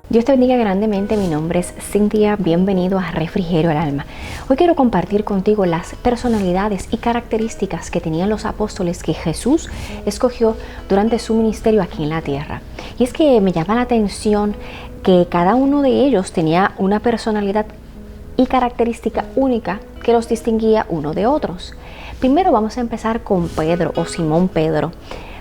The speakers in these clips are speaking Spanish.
Dios te bendiga grandemente, mi nombre es Cintia, bienvenido a Refrigerio al Alma. Hoy quiero compartir contigo las personalidades y características que tenían los apóstoles que Jesús escogió durante su ministerio aquí en la tierra. Y es que me llama la atención que cada uno de ellos tenía una personalidad y característica única que los distinguía uno de otros. Primero vamos a empezar con Pedro o Simón Pedro.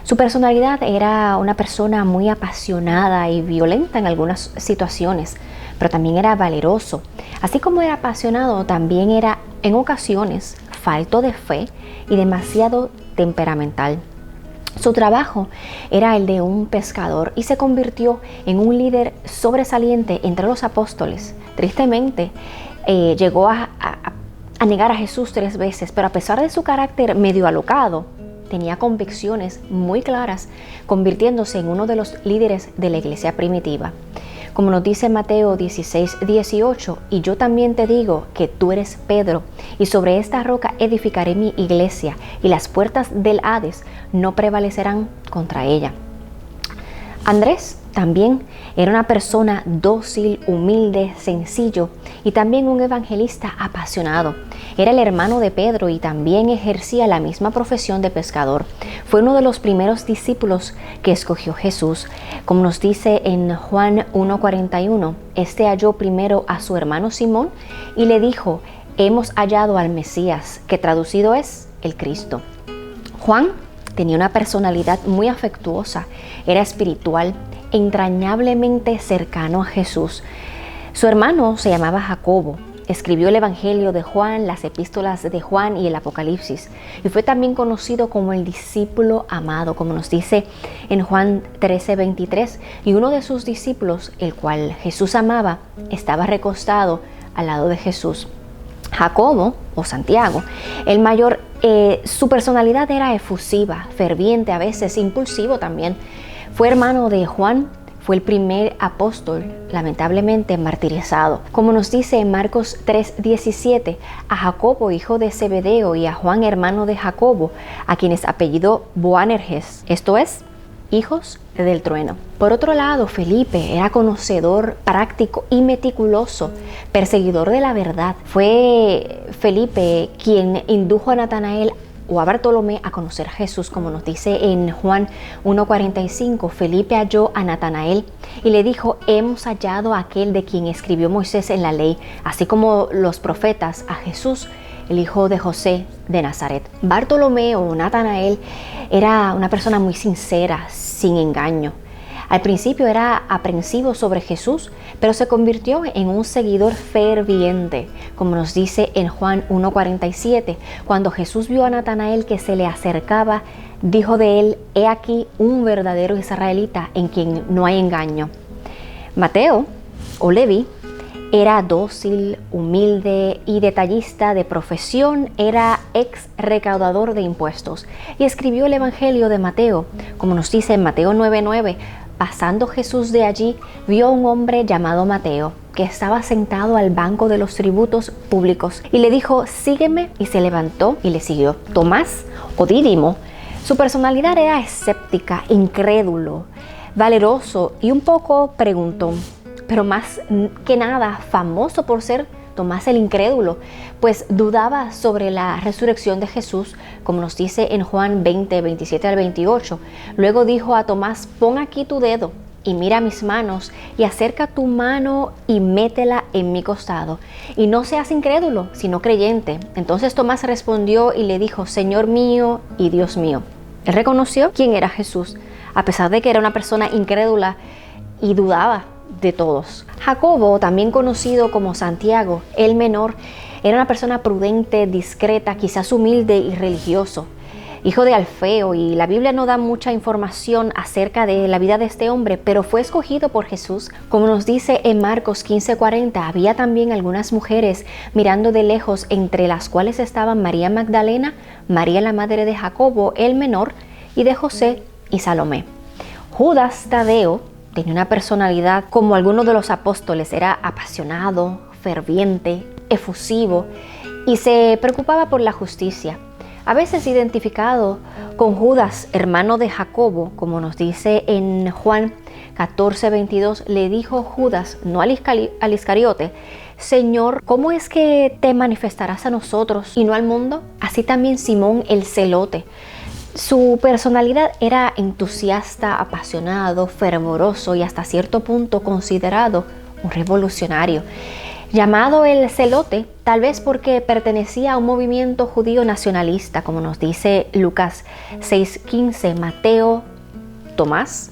Su personalidad era una persona muy apasionada y violenta en algunas situaciones, pero también era valeroso. Así como era apasionado, también era en ocasiones falto de fe y demasiado temperamental. Su trabajo era el de un pescador y se convirtió en un líder sobresaliente entre los apóstoles. Tristemente, llegó a negar a Jesús 3 veces, pero a pesar de su carácter medio alocado, tenía convicciones muy claras, convirtiéndose en uno de los líderes de la iglesia primitiva. Como nos dice Mateo 16:18, y yo también te digo que tú eres Pedro, y sobre esta roca edificaré mi iglesia, y las puertas del Hades no prevalecerán contra ella. Andrés también era una persona dócil, humilde, sencillo y también un evangelista apasionado. Era el hermano de Pedro y también ejercía la misma profesión de pescador. Fue uno de los primeros discípulos que escogió Jesús. Como nos dice en Juan 1:41, este halló primero a su hermano Simón y le dijo: hemos hallado al Mesías, que traducido es el Cristo. Juan tenía una personalidad muy afectuosa, era espiritual, entrañablemente cercano a Jesús. Su hermano se llamaba Jacobo, escribió el Evangelio de Juan, las epístolas de Juan y el Apocalipsis, y fue también conocido como el discípulo amado, como nos dice en Juan 13:23, y uno de sus discípulos, el cual Jesús amaba, estaba recostado al lado de Jesús. Jacobo, o Santiago, el mayor, su personalidad era efusiva, ferviente, a veces impulsivo también. Fue hermano de Juan, fue el primer apóstol, lamentablemente martirizado. Como nos dice en Marcos 3:17, a Jacobo, hijo de Zebedeo, y a Juan, hermano de Jacobo, a quienes apellidó Boanerges, esto es, hijos del trueno. Por otro lado, Felipe era conocedor, práctico y meticuloso, perseguidor de la verdad. Fue Felipe quien indujo a Natanael o a Bartolomé a conocer a Jesús, como nos dice en Juan 1:45. Felipe halló a Natanael y le dijo: hemos hallado a aquel de quien escribió Moisés en la ley, así como los profetas, a Jesús, el hijo de José de Nazaret. Bartolomé o Natanael era una persona muy sincera, sin engaño. Al principio era aprensivo sobre Jesús, pero se convirtió en un seguidor ferviente, como nos dice en Juan 1:47. Cuando Jesús vio a Natanael que se le acercaba, dijo de él: he aquí un verdadero israelita en quien no hay engaño. Mateo o Leví era dócil, humilde y detallista de profesión, era ex recaudador de impuestos y escribió el Evangelio de Mateo, como nos dice en Mateo 9:9. Pasando Jesús de allí, vio a un hombre llamado Mateo, que estaba sentado al banco de los tributos públicos, y le dijo: sígueme, y se levantó y le siguió. Tomás o Dídimo, su personalidad era escéptica, incrédulo, valeroso y un poco preguntón, pero más que nada famoso por ser Tomás el incrédulo, pues dudaba sobre la resurrección de Jesús, como nos dice en Juan 20:27-28. Luego dijo a Tomás: pon aquí tu dedo y mira mis manos, y acerca tu mano y métela en mi costado, y no seas incrédulo, sino creyente. Entonces Tomás respondió y le dijo: Señor mío y Dios mío. Él reconoció quién era Jesús, a pesar de que era una persona incrédula y dudaba de todos. Jacobo, también conocido como Santiago, el menor, era una persona prudente, discreta, quizás humilde y religioso, hijo de Alfeo, y la Biblia no da mucha información acerca de la vida de este hombre, pero fue escogido por Jesús. Como nos dice en Marcos 15:40, había también algunas mujeres mirando de lejos, entre las cuales estaban María Magdalena, María la madre de Jacobo el menor, y de José y Salomé. Judas Tadeo tenía una personalidad como algunos de los apóstoles, era apasionado, ferviente, efusivo y se preocupaba por la justicia. a veces identificado con Judas, hermano de Jacobo, como nos dice en Juan 14:22, le dijo Judas, no al Iscariote: Señor, ¿cómo es que te manifestarás a nosotros y no al mundo? Así también Simón el Celote. Su personalidad era entusiasta, apasionado, fervoroso y hasta cierto punto considerado un revolucionario. Llamado el Celote, tal vez porque pertenecía a un movimiento judío nacionalista, como nos dice Lucas 6:15, Mateo, Tomás,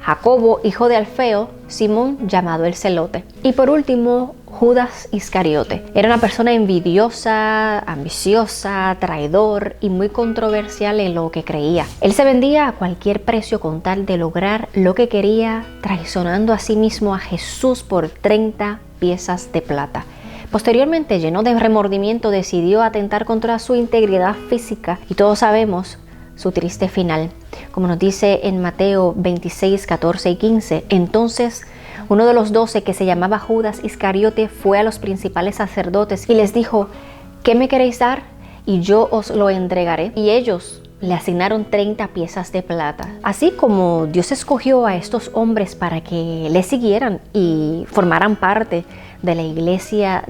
Jacobo, hijo de Alfeo, Simón, llamado el Celote. Y por último, Judas Iscariote. Era una persona envidiosa, ambiciosa, traidor y muy controversial en lo que creía. Él se vendía a cualquier precio con tal de lograr lo que quería, traicionando a sí mismo a Jesús por 30 piezas de plata. Posteriormente, lleno de remordimiento, decidió atentar contra su integridad física y todos sabemos su triste final. Como nos dice en Mateo 26, 14 y 15, entonces uno de los 12, que se llamaba Judas Iscariote, fue a los principales sacerdotes y les dijo: ¿qué me queréis dar? Y yo os lo entregaré. Y ellos le asignaron 30 piezas de plata. Así como Dios escogió a estos hombres para que le siguieran y formaran parte de la iglesia,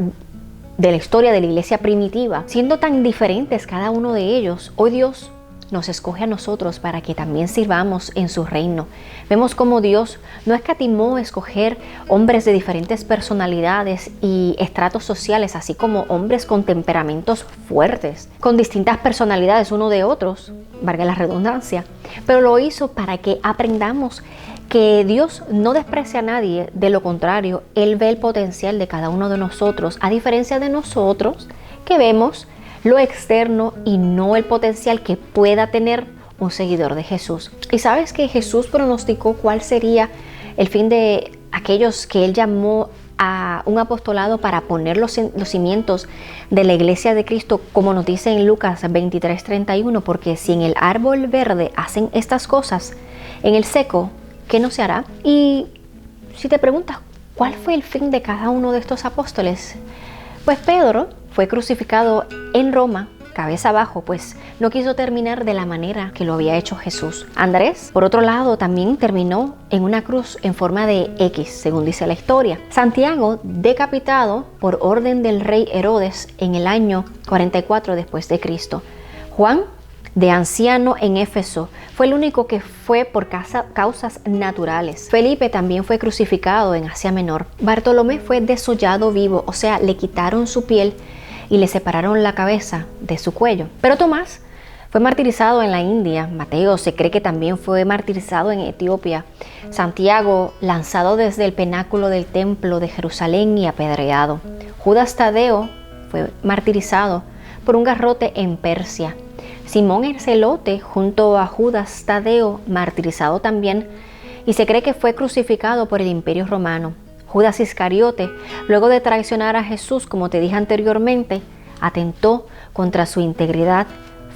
de la historia de la iglesia primitiva, siendo tan diferentes cada uno de ellos, hoy Dios nos escoge a nosotros para que también sirvamos en su reino. Vemos cómo Dios no escatimó escoger hombres de diferentes personalidades y estratos sociales, así como hombres con temperamentos fuertes, con distintas personalidades uno de otros, valga la redundancia, pero lo hizo para que aprendamos que Dios no desprecia a nadie, de lo contrario, Él ve el potencial de cada uno de nosotros, a diferencia de nosotros que vemos lo externo y no el potencial que pueda tener un seguidor de Jesús. Y sabes que Jesús pronosticó cuál sería el fin de aquellos que Él llamó a un apostolado para poner los cimientos de la iglesia de Cristo, como nos dice en Lucas 23:31, porque si en el árbol verde hacen estas cosas, en el seco, ¿qué no se hará? Y si te preguntas, ¿cuál fue el fin de cada uno de estos apóstoles? Pues Pedro fue crucificado en Roma, cabeza abajo, pues no quiso terminar de la manera que lo había hecho Jesús. Andrés, por otro lado, también terminó en una cruz en forma de X, según dice la historia. Santiago, decapitado por orden del rey Herodes en el año 44 después de Cristo. Juan, de anciano en Éfeso, fue el único que fue por causas naturales. Felipe también fue crucificado en Asia Menor. Bartolomé fue desollado vivo, o sea, le quitaron su piel y le separaron la cabeza de su cuello. Pero Tomás fue martirizado en la India. Mateo se cree que también fue martirizado en Etiopía. Santiago, lanzado desde el pináculo del templo de Jerusalén y apedreado. Judas Tadeo fue martirizado por un garrote en Persia. Simón el Celote, junto a Judas Tadeo, martirizado también, y se cree que fue crucificado por el Imperio Romano. Judas Iscariote, luego de traicionar a Jesús, como te dije anteriormente, atentó contra su integridad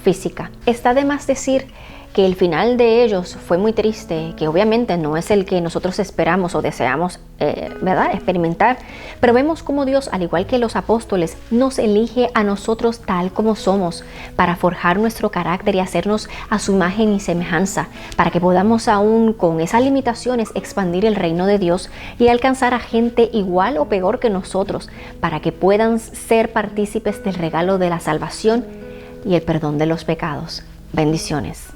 física. Está de más decir que el final de ellos fue muy triste, que obviamente no es el que nosotros esperamos o deseamos experimentar, pero vemos cómo Dios, al igual que los apóstoles, nos elige a nosotros tal como somos para forjar nuestro carácter y hacernos a su imagen y semejanza, para que podamos aún con esas limitaciones expandir el reino de Dios y alcanzar a gente igual o peor que nosotros, para que puedan ser partícipes del regalo de la salvación y el perdón de los pecados. Bendiciones.